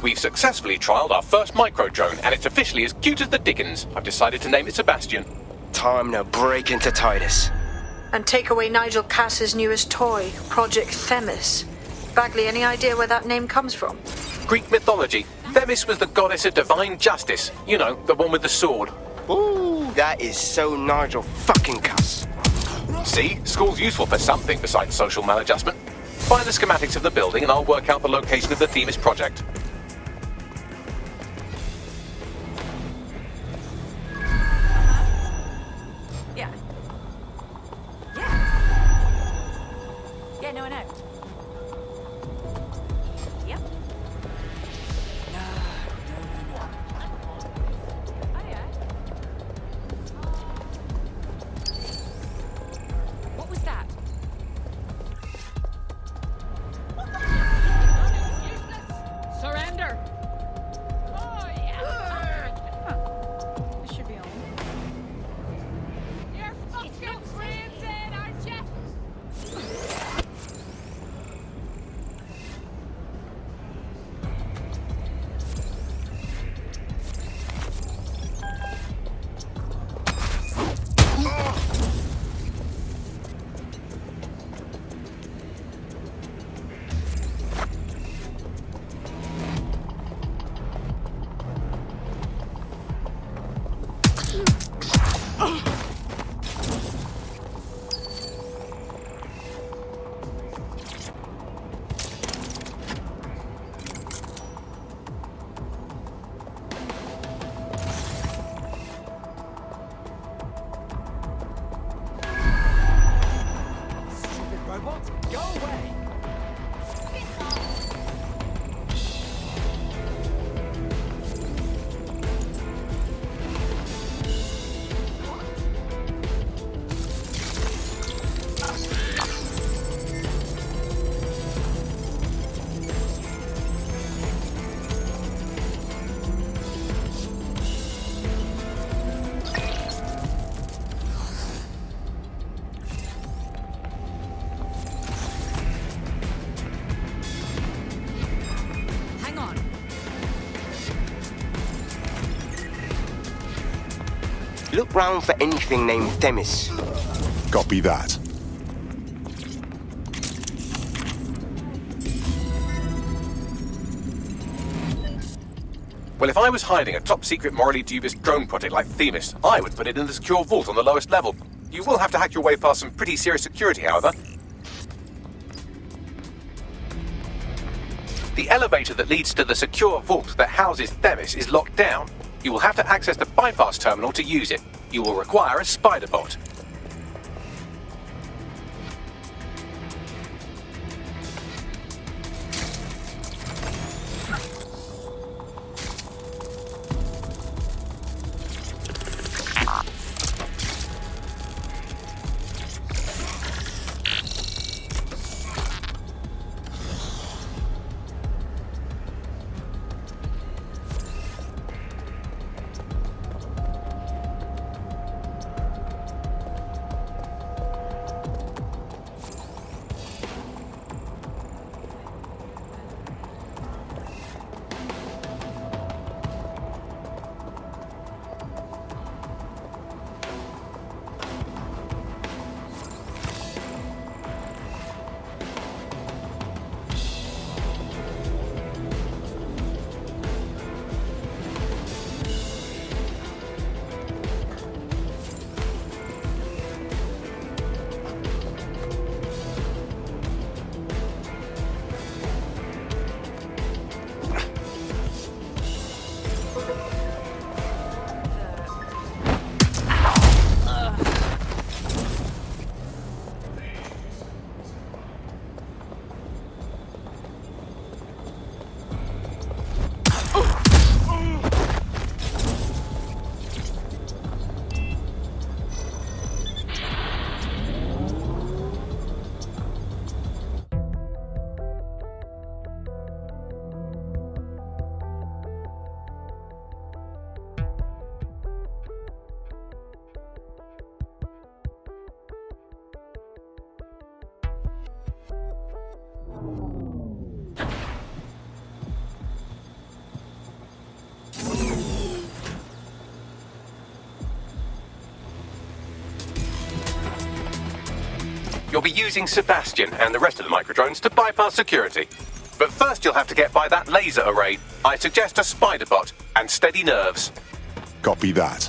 We've successfully trialled our first micro-drone, and it's officially as cute as the dickens. I've decided to name it Sebastian. Time to break into Titus. And take away Nigel Cass's newest toy, Project Themis. Bagley, any idea where that name comes from? Greek mythology. Themis was the goddess of divine justice. You know, the one with the sword. Ooh, that is so Nigel fucking Cass. See? School's useful for something besides social maladjustment. Find the schematics of the building and I'll work out the location of the Themis project. Look round for anything named Themis. Copy that. Well, if I was hiding a top-secret, morally dubious drone project like Themis, I would put it in the secure vault on the lowest level. You will have to hack your way past some pretty serious security, however. The elevator that leads to the secure vault that houses Themis is locked down. You will have to access the bypass terminal to use it. You will require a spider bot. You'll be using Sebastian and the rest of the microdrones to bypass security. But first you'll have to get by that laser array. I suggest a spider bot and steady nerves. Copy that.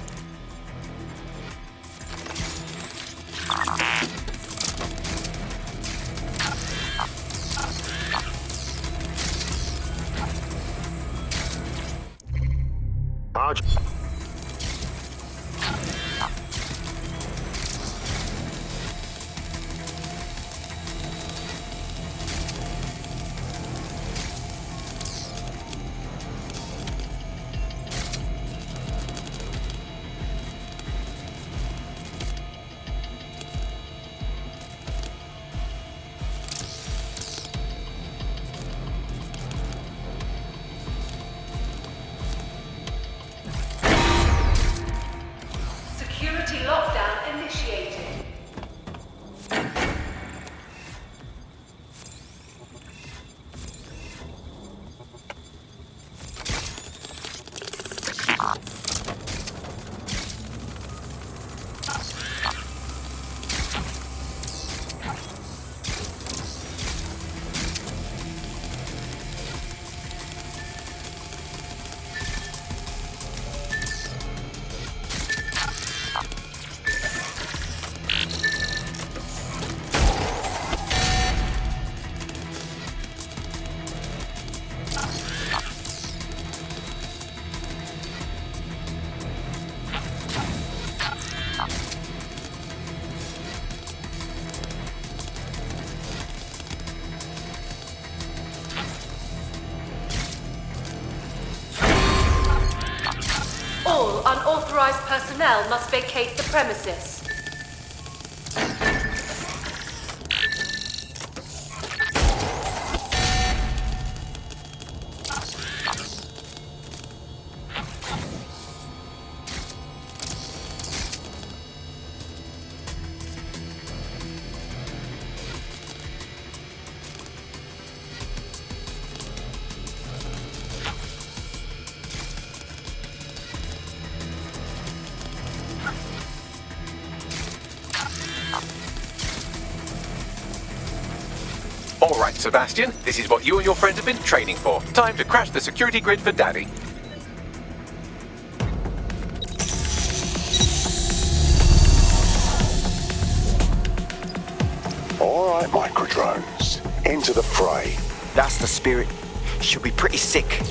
Security lockdown initiated. All unauthorized personnel must vacate the premises. All right, Sebastian, this is what you and your friends have been training for. Time to crash the security grid for Daddy. All right, microdrones. Into the fray. That's the spirit. Should be pretty sick.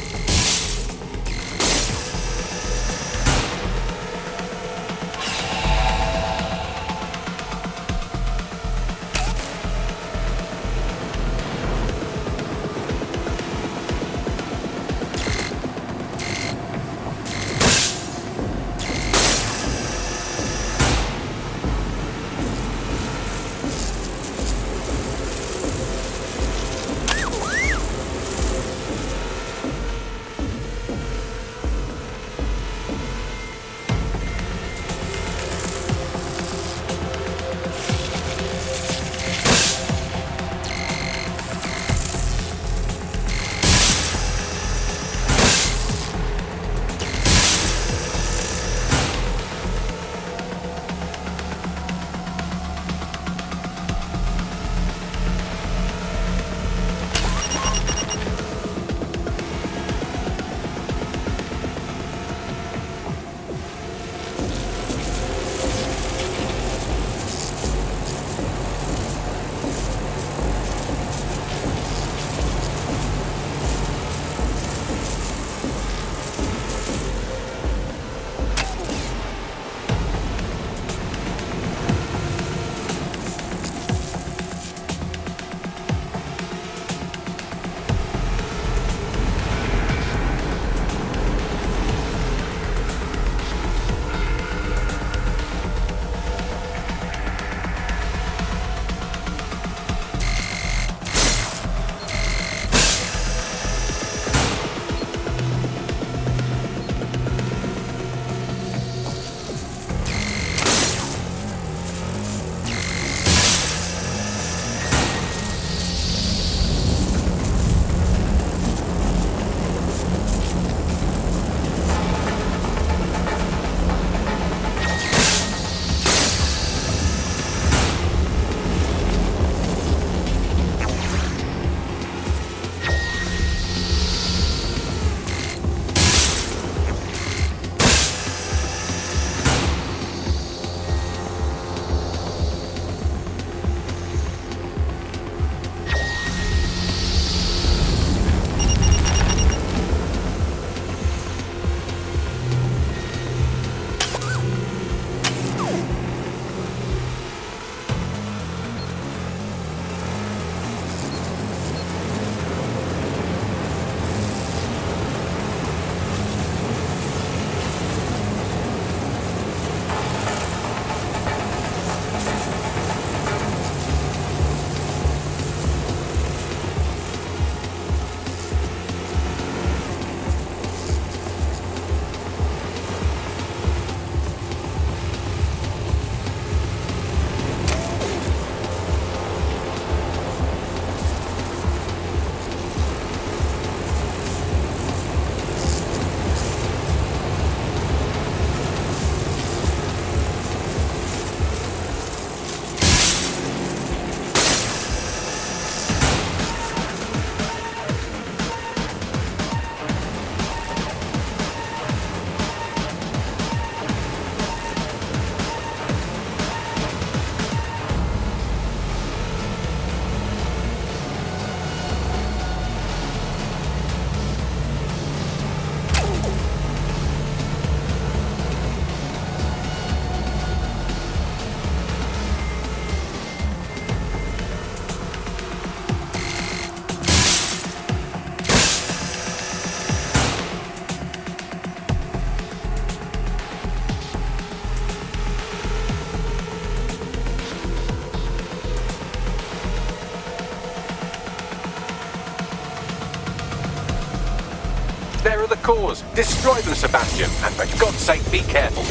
cores. Destroy them, Sebastian, and for God's sake, be careful.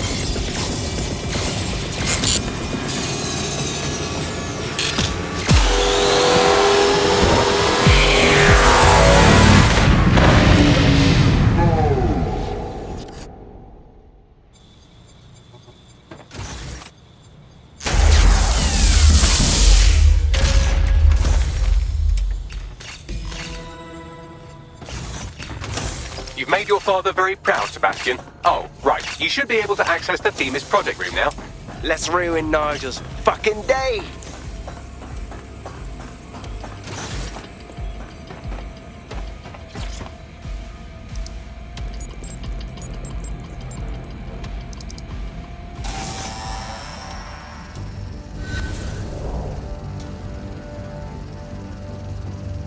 You've made your father very proud, Sebastian. Oh, right. You should be able to access the Themis project room now. Let's ruin Nigel's fucking day.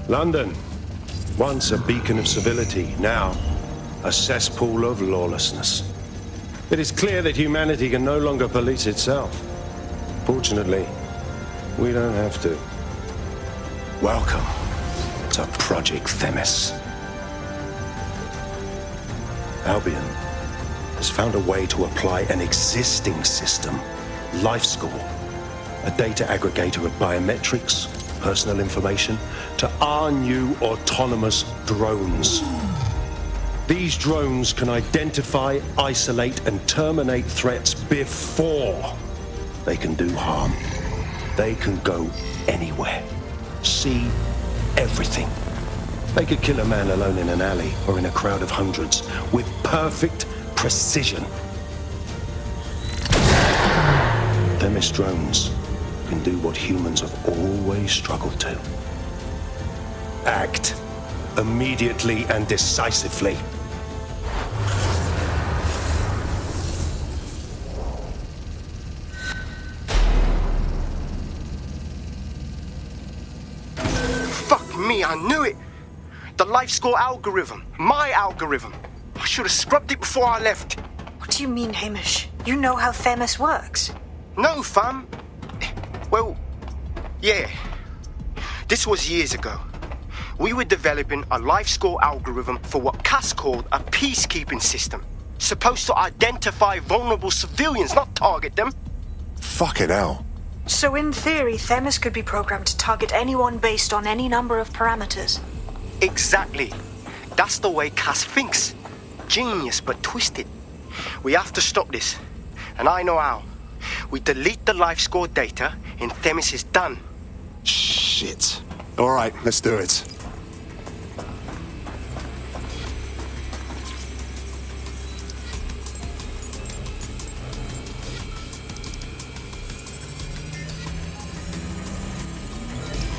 London, once a beacon of civility, now a cesspool of lawlessness. It is clear that humanity can no longer police itself. Fortunately, we don't have to. Welcome to Project Themis. Albion has found a way to apply an existing system, LifeScore, a data aggregator of biometrics, personal information, to our new autonomous drones. These drones can identify, isolate, and terminate threats before they can do harm. They can go anywhere, see everything. They could kill a man alone in an alley or in a crowd of hundreds with perfect precision. Themis drones can do what humans have always struggled to. Act immediately and decisively. Fuck me, I knew it. The LifeScore algorithm. My algorithm. I should have scrubbed it before I left. What do you mean, Hamish? You know how Themis works. No, fam. Well, yeah. This was years ago. We were developing a LifeScore algorithm for what Cass called a peacekeeping system. Supposed to identify vulnerable civilians, not target them. Fucking hell. So in theory, Themis could be programmed to target anyone based on any number of parameters. Exactly. That's the way Cass thinks. Genius, but twisted. We have to stop this. And I know how. We delete the LifeScore data and Themis is done. Shit. All right, let's do it.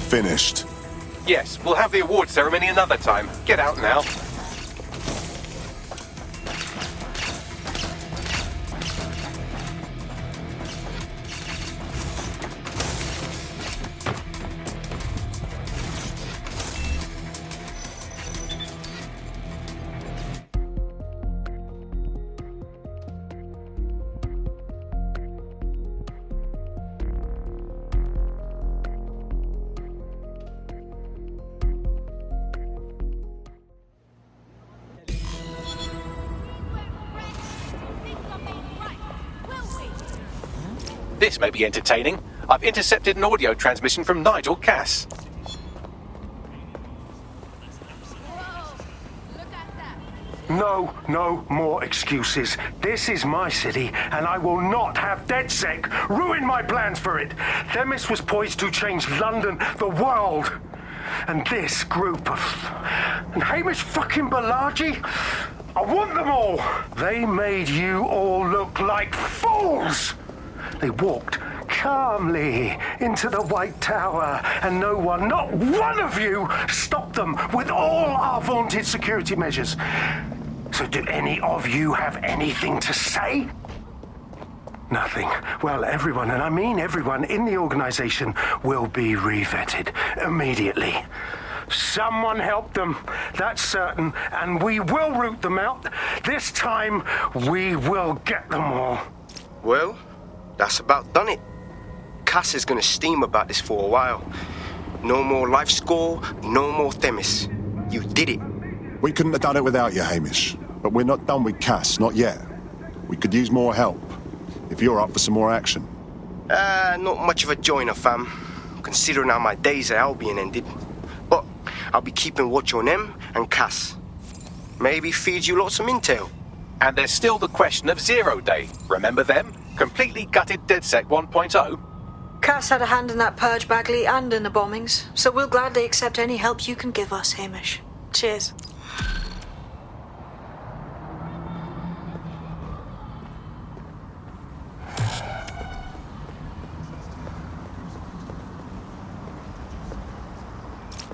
Finished. Yes, we'll have the award ceremony another time. Get out now. This may be entertaining. I've intercepted an audio transmission from Nigel Cass. No more excuses. This is my city, and I will not have DedSec ruin my plans for it. Themis was poised to change London, the world. And this group of... And Hamish fucking Balaji? I want them all. They made you all look like fools. They walked calmly into the White Tower, and no one, not one of you, stopped them with all our vaunted security measures. So do any of you have anything to say? Nothing. Well, everyone, and I mean everyone in the organization, will be re-vetted immediately. Someone help them, that's certain, and we will root them out. This time, we will get them all. Well, that's about done it. Cass is gonna steam about this for a while. No more LifeScore, no more Themis. You did it. We couldn't have done it without you, Hamish. But we're not done with Cass, not yet. We could use more help, if you're up for some more action. Not much of a joiner, fam, considering how my days at Albion ended. But I'll be keeping watch on them and Cass. Maybe feed you lots of intel. And there's still the question of Zero Day. Remember them? Completely gutted DedSec 1.0? Cass had a hand in that purge, Bagley, and in the bombings, so we'll gladly accept any help you can give us, Hamish. Cheers.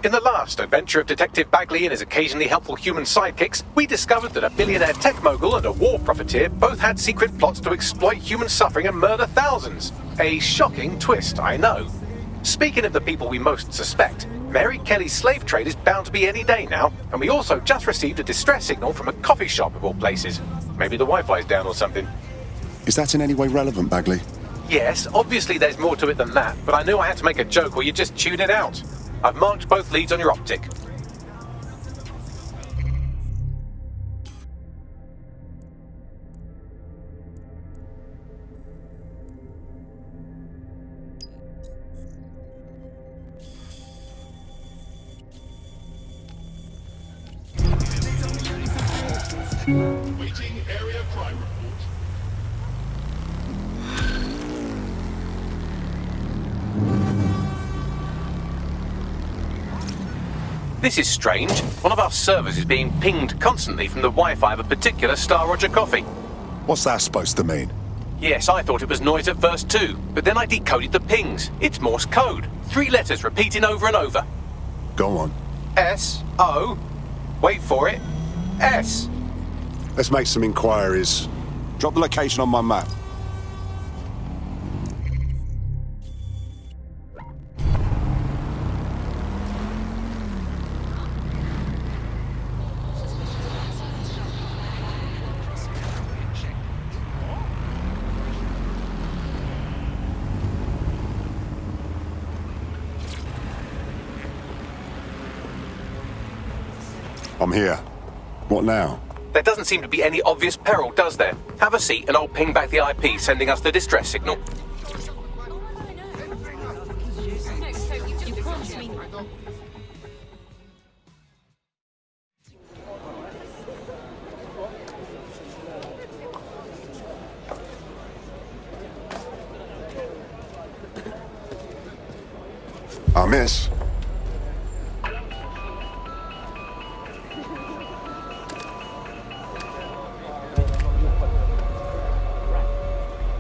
In the last adventure of Detective Bagley and his occasionally helpful human sidekicks, we discovered that a billionaire tech mogul and a war profiteer both had secret plots to exploit human suffering and murder thousands. A shocking twist, I know. Speaking of the people we most suspect, Mary Kelly's slave trade is bound to be any day now, and we also just received a distress signal from a coffee shop of all places. Maybe the Wi-Fi's down or something. Is that in any way relevant, Bagley? Yes, obviously there's more to it than that, but I knew I had to make a joke or you'd just tune it out. I've marked both leads on your optic. Waiting area crime report. This is strange. One of our servers is being pinged constantly from the Wi-Fi of a particular Star Roger coffee. What's that supposed to mean? Yes, I thought it was noise at first too, but then I decoded the pings. It's Morse code. 3 letters repeating over and over. Go on. S-O. Wait for it. S. Let's make some inquiries. Drop the location on my map. I'm here. What now? There doesn't seem to be any obvious peril, does there? Have a seat and I'll ping back the IP sending us the distress signal. Miss.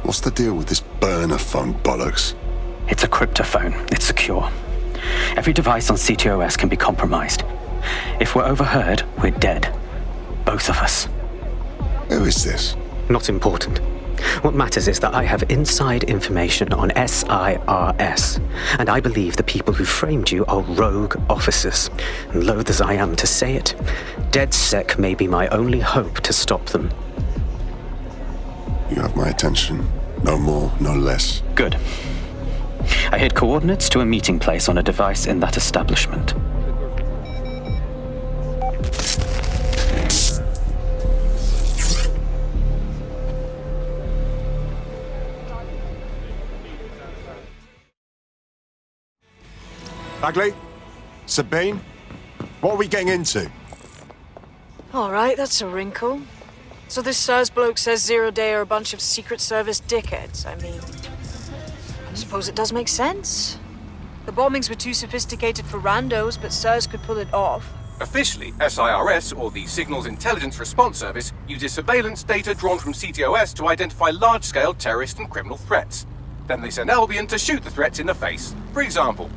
What's the deal with this burner phone bollocks? It's a cryptophone. It's secure. Every device on CTOS can be compromised. If we're overheard, we're dead. Both of us. Who is this? Not important. What matters is that I have inside information on SIRS, and I believe the people who framed you are rogue officers. And loath as I am to say it, DedSec may be my only hope to stop them. You have my attention. No more, no less. Good. I hid coordinates to a meeting place on a device in that establishment. Bagley? Sabine? What are we getting into? All right, that's a wrinkle. So this SIRS bloke says Zero Day are a bunch of Secret Service dickheads. I mean, I suppose it does make sense. The bombings were too sophisticated for randos, but SIRS could pull it off. Officially, SIRS, or the Signals Intelligence Response Service, uses surveillance data drawn from CTOS to identify large-scale terrorist and criminal threats. Then they send Albion to shoot the threats in the face. For example,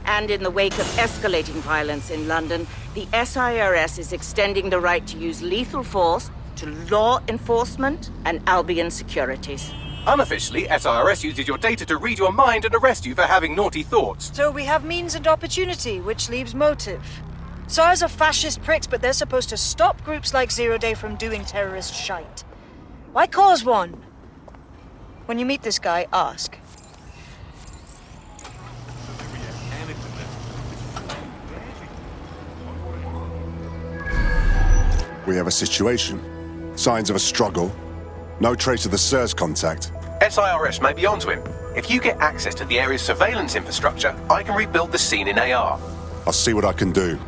And in the wake of escalating violence in London, the SIRS is extending the right to use lethal force to law enforcement and Albion securities. unofficially, SIRS uses your data to read your mind and arrest you for having naughty thoughts. So we have means and opportunity, which leaves motive. SARS are fascist pricks, but they're supposed to stop groups like Zero Day from doing terrorist shite. Why cause one? When you meet this guy, ask. We have a situation. Signs of a struggle? No trace of the SIRS contact? SIRS may be onto him. If you get access to the area's surveillance infrastructure, I can rebuild the scene in AR. I'll see what I can do.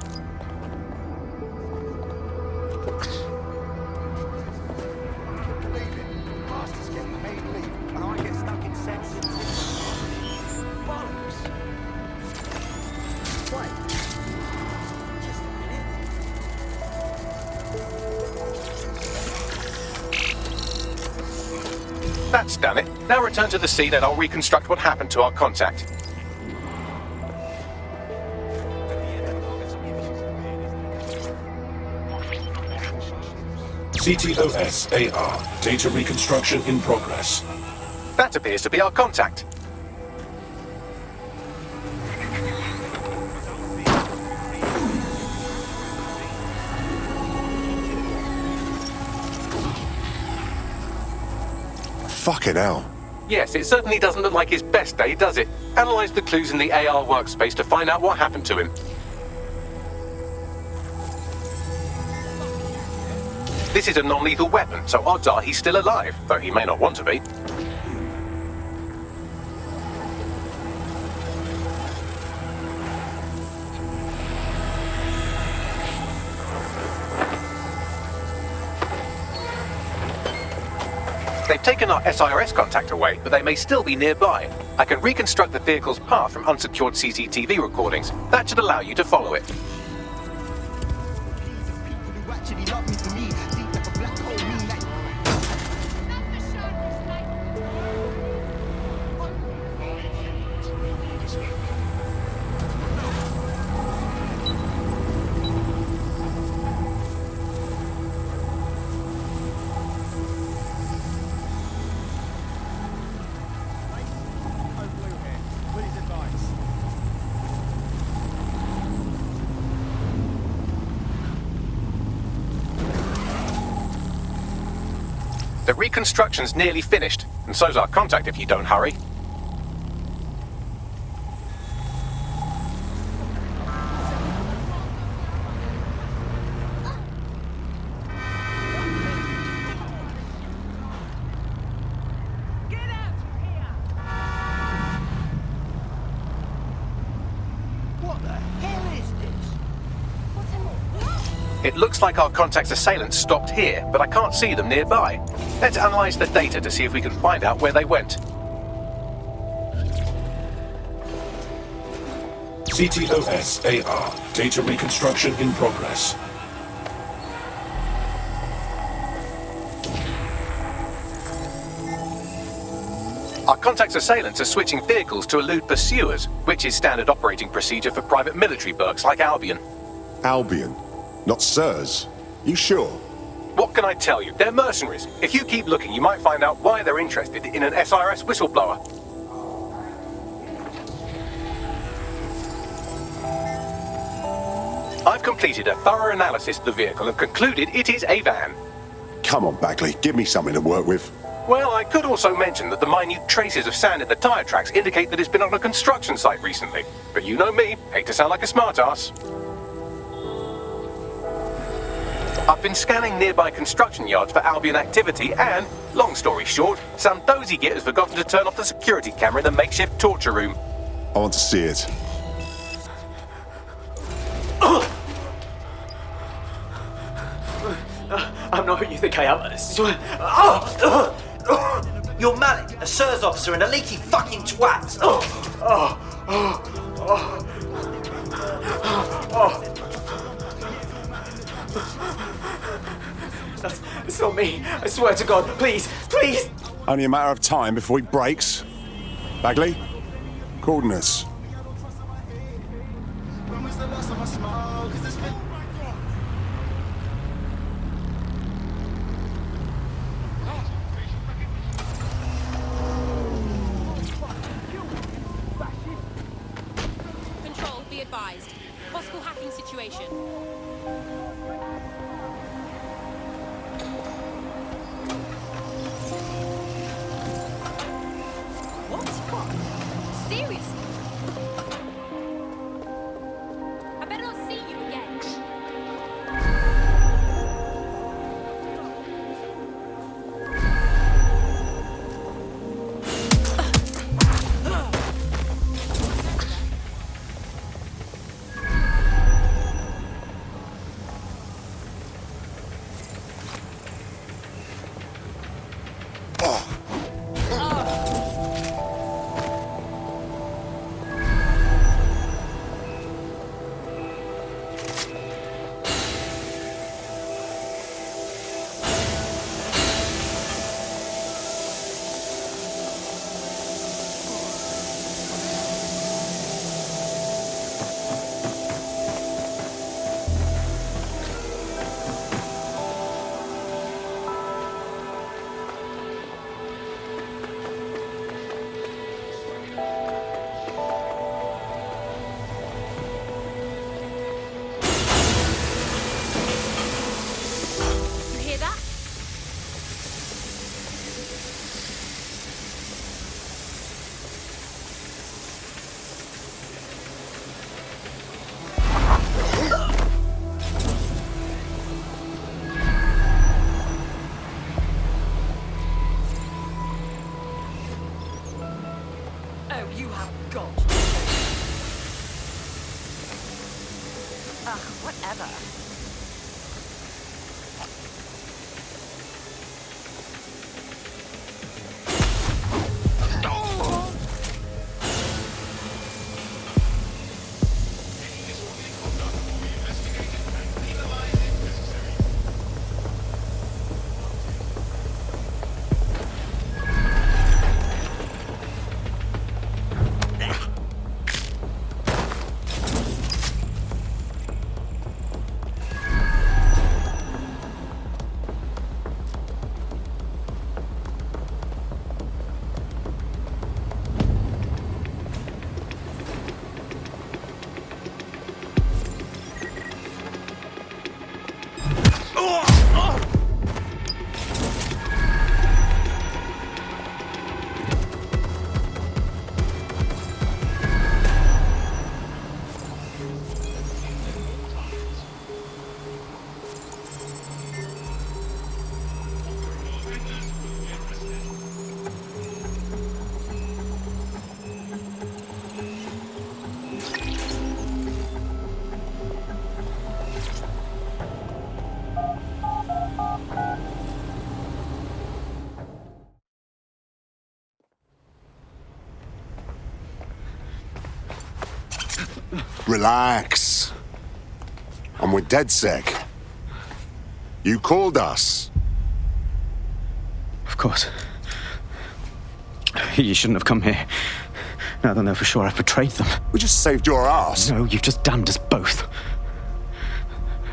That's done it. Now return to the scene and I'll reconstruct what happened to our contact. CTOS AR. Data reconstruction in progress. That appears to be our contact. Fucking hell. Yes, it certainly doesn't look like his best day, does it? Analyze the clues in the AR workspace to find out what happened to him. This is a non-lethal weapon, so odds are he's still alive, though he may not want to be. They've taken our SIRS contact away, but they may still be nearby. I can reconstruct the vehicle's path from unsecured CCTV recordings. That should allow you to follow it. The reconstruction's nearly finished, and so's our contact if you don't hurry. It looks like our contact's assailants stopped here, but I can't see them nearby. Let's analyze the data to see if we can find out where they went. CTOS AR. Data reconstruction in progress. Our contact's assailants are switching vehicles to elude pursuers, which is standard operating procedure for private military burgs like Albion. Albion? Not SIRS? You sure? What can I tell you? They're mercenaries. If you keep looking, you might find out why they're interested in an SIRS whistleblower. I've completed a thorough analysis of the vehicle and concluded it is a van. Come on, Bagley. Give me something to work with. Well, I could also mention that the minute traces of sand in the tire tracks indicate that it's been on a construction site recently. But you know me, hate to sound like a smartass. I've been scanning nearby construction yards for Albion activity and, long story short, some dozy git has forgotten to turn off the security camera in the makeshift torture room. I want to see it. I'm not who you think I am. You're Malik, a SIRS officer and a leaky fucking twat. It's not me. I swear to God. Please, please. Only a matter of time before it breaks. Bagley? Coordinates. Control, be advised. Possible hacking situation. Seriously? I better not see you again. Whatever. Relax. I'm with DedSec. You called us. Of course. You shouldn't have come here. Now they'll know for sure I've betrayed them. We just saved your ass. No, you've just damned us both.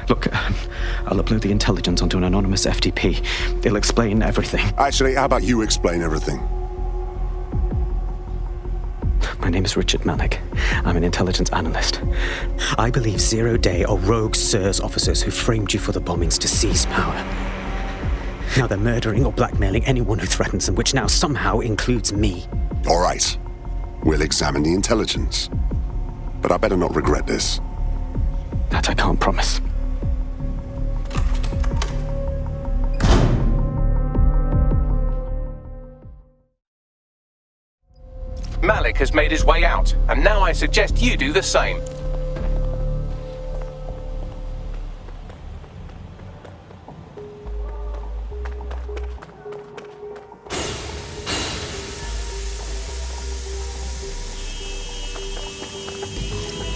Look, I'll upload the intelligence onto an anonymous FTP. It'll explain everything. Actually, how about you explain everything? My name is Richard Malik. I'm an intelligence analyst. I believe Zero Day are rogue SIRS officers who framed you for the bombings to seize power. Now they're murdering or blackmailing anyone who threatens them, which now somehow includes me. All right. We'll examine the intelligence. But I better not regret this. That I can't promise. Malik has made his way out, and now I suggest you do the same.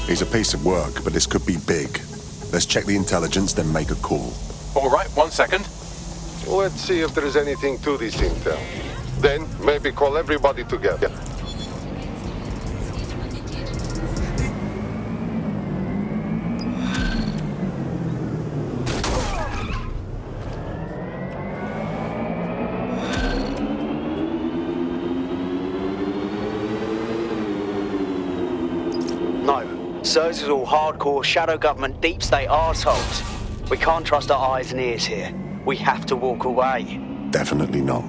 He's a piece of work, but this could be big. Let's check the intelligence, then make a call. All right, 1 second. Let's see if there is anything to this intel. Then maybe call everybody together. SIRS is all hardcore shadow government deep state arseholes. We can't trust our eyes and ears here. We have to walk away. Definitely not.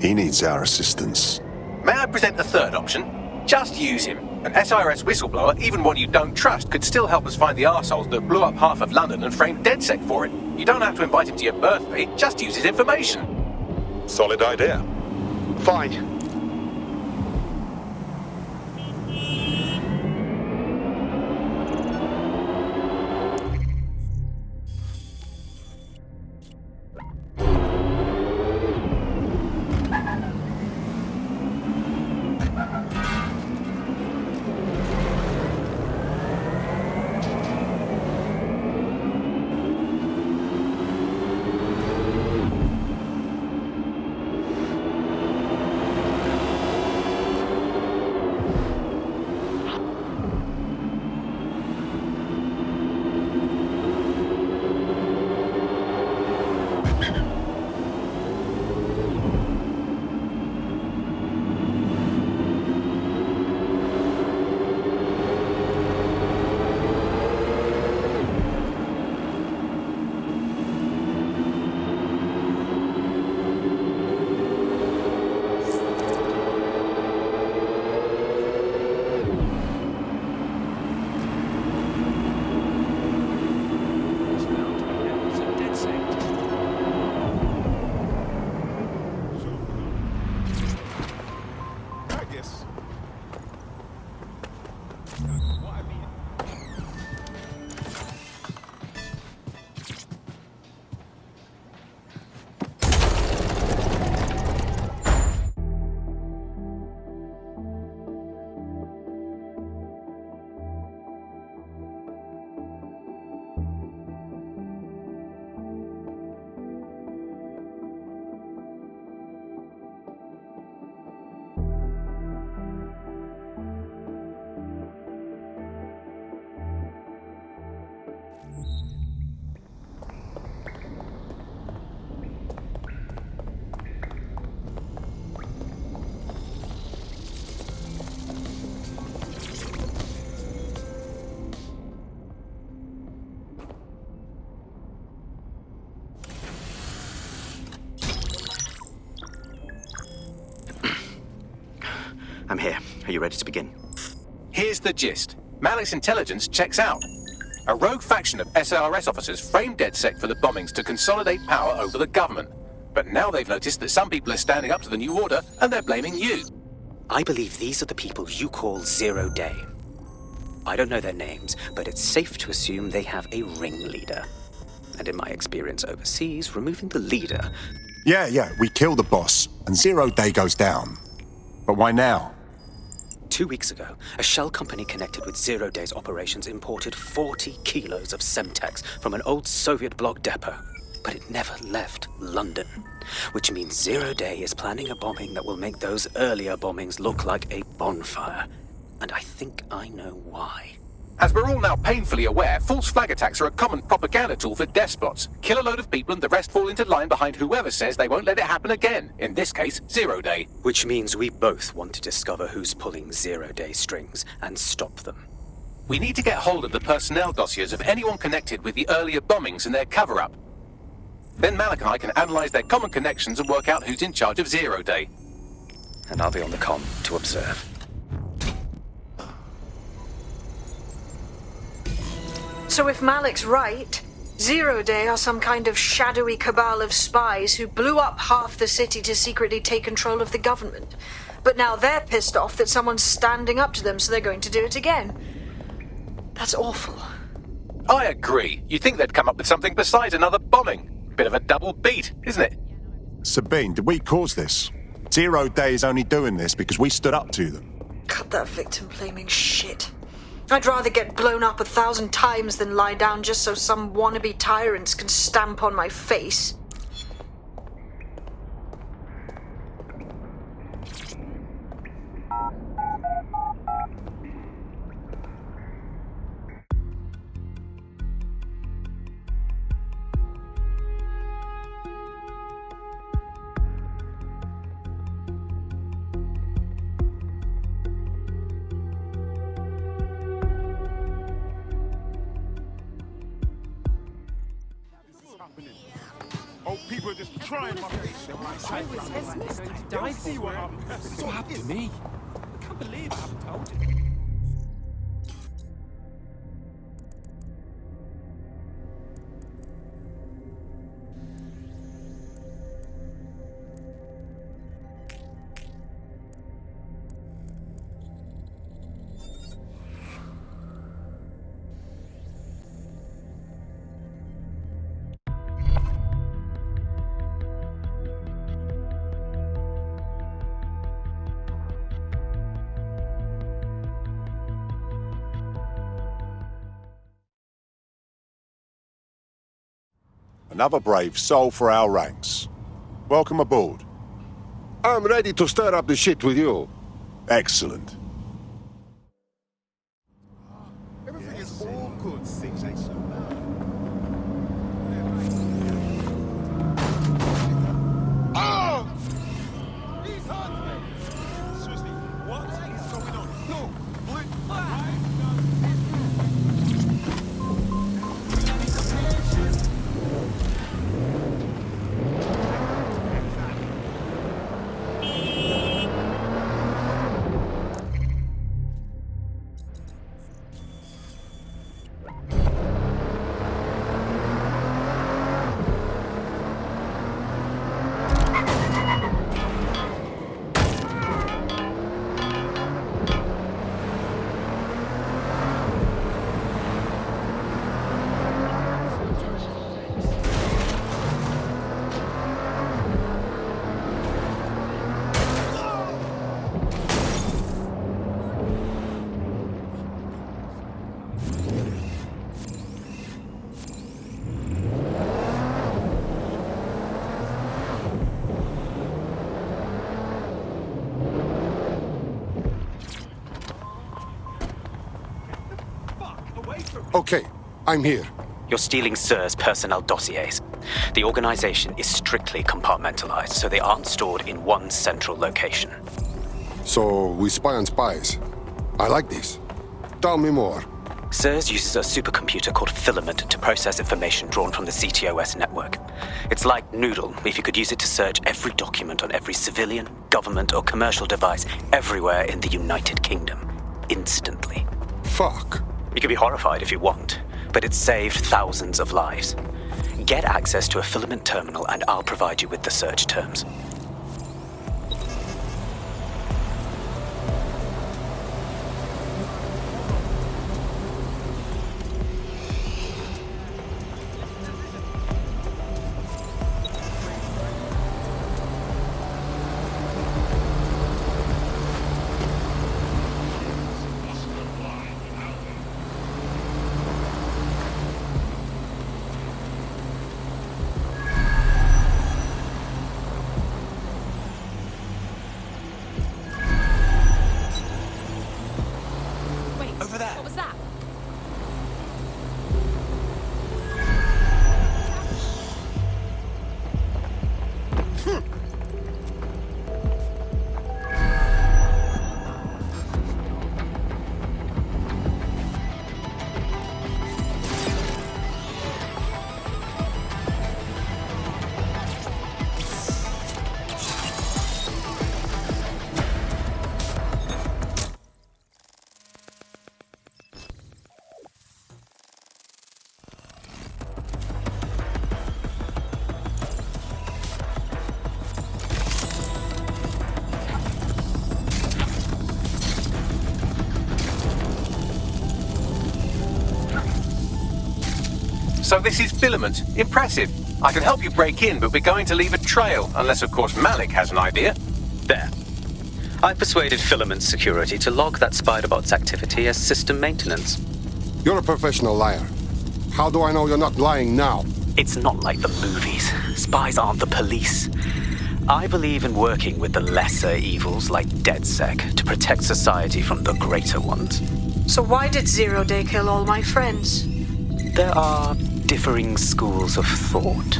He needs our assistance. May I present a third option? Just use him. An SIRS whistleblower, even one you don't trust, could still help us find the arseholes that blew up half of London and framed DedSec for it. You don't have to invite him to your birthday, just use his information. Solid idea. Fine. I'm here. Are you ready to begin? Here's the gist. Malik's intelligence checks out. A rogue faction of SARS officers framed DedSec for the bombings to consolidate power over the government. But now they've noticed that some people are standing up to the new order, and they're blaming you. I believe these are the people you call Zero Day. I don't know their names, but it's safe to assume they have a ringleader. And in my experience overseas, removing the leader... Yeah, we kill the boss, and 0 Day goes down. But why now? 2 weeks ago, a shell company connected with 0 Day's operations imported 40 kilos of Semtex from an old Soviet bloc depot. But it never left London, which means 0 Day is planning a bombing that will make those earlier bombings look like a bonfire. And I think I know why. As we're all now painfully aware, false flag attacks are a common propaganda tool for despots. Kill a load of people and the rest fall into line behind whoever says they won't let it happen again. In this case, 0 Day. Which means we both want to discover who's pulling 0 Day strings and stop them. We need to get hold of the personnel dossiers of anyone connected with the earlier bombings and their cover-up. Then Malik and I can analyze their common connections and work out who's in charge of 0 Day. And I'll be on the comm to observe. So if Malik's right, 0 Day are some kind of shadowy cabal of spies who blew up half the city to secretly take control of the government. But now they're pissed off that someone's standing up to them, so they're going to do it again. That's awful. I agree. You'd think they'd come up with something besides another bombing. Bit of a double beat, isn't it? Sabine, did we cause this? 0 Day is only doing this because we stood up to them. Cut that victim-blaming shit. I'd rather get blown up 1,000 times than lie down just so some wannabe tyrants can stamp on my face. Oh, people are just trying my face. They'll see what happened to me. I can't believe I haven't told you. Another brave soul for our ranks. Welcome aboard. I'm ready to stir up the shit with you. Excellent. Everything is all good, 6 Oh! He's hurt me! Seriously, what is going on? No! Okay, I'm here. You're stealing SIR's personnel dossiers. The organization is strictly compartmentalized, so they aren't stored in one central location. So we spy on spies. I like this. Tell me more. SIRS uses a supercomputer called Filament to process information drawn from the CTOS network. It's like Noodle if you could use it to search every document on every civilian, government, or commercial device everywhere in the United Kingdom. Instantly. Fuck. You can be horrified if you want, but it's saved thousands of lives. Get access to a Filament terminal and I'll provide you with the search terms. What was that? So this is Filament. Impressive. I can help you break in, but we're going to leave a trail, unless of course Malik has an idea. There. I persuaded Filament Security to log that Spiderbot's activity as system maintenance. You're a professional liar. How do I know you're not lying now? It's not like the movies. Spies aren't the police. I believe in working with the lesser evils like DedSec to protect society from the greater ones. So why did Zero Day kill all my friends? There are differing schools of thought.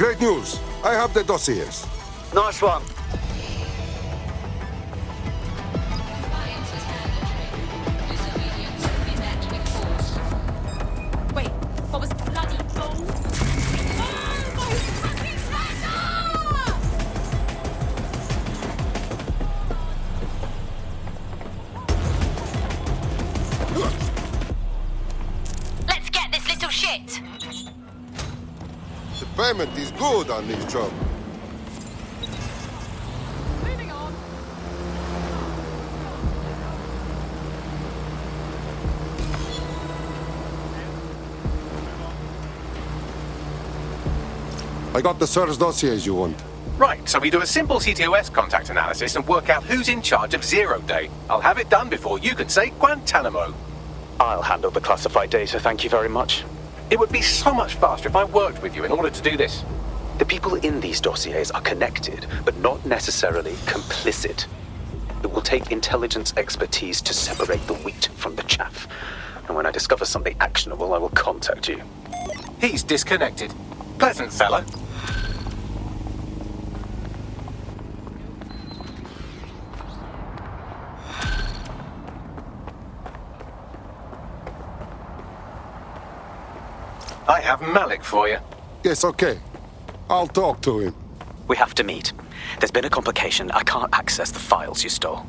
Great news. I have the dossiers. Nice one. Shit! The payment is good on this job. Moving on. I got the SIRS dossiers you want. Right, so we do a simple CTOS contact analysis and work out who's in charge of 0 Day. I'll have it done before you can say Guantanamo. I'll handle the classified data, thank you very much. It would be so much faster if I worked with you in order to do this. The people in these dossiers are connected, but not necessarily complicit. It will take intelligence expertise to separate the wheat from the chaff. And when I discover something actionable, I will contact you. He's disconnected. Pleasant fella. I have Malik for you. Yes, okay. I'll talk to him. We have to meet. There's been a complication. I can't access the files you stole.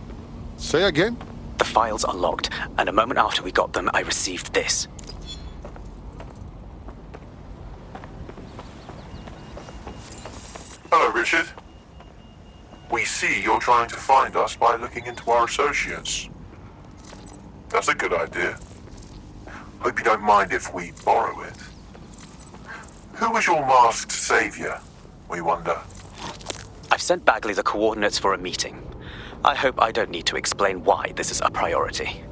Say again? The files are locked, and a moment after we got them, I received this. Hello, Richard. We see you're trying to find us by looking into our associates. That's a good idea. Hope you don't mind if we borrow it. Who was your masked savior, we wonder? I've sent Bagley the coordinates for a meeting. I hope I don't need to explain why this is a priority.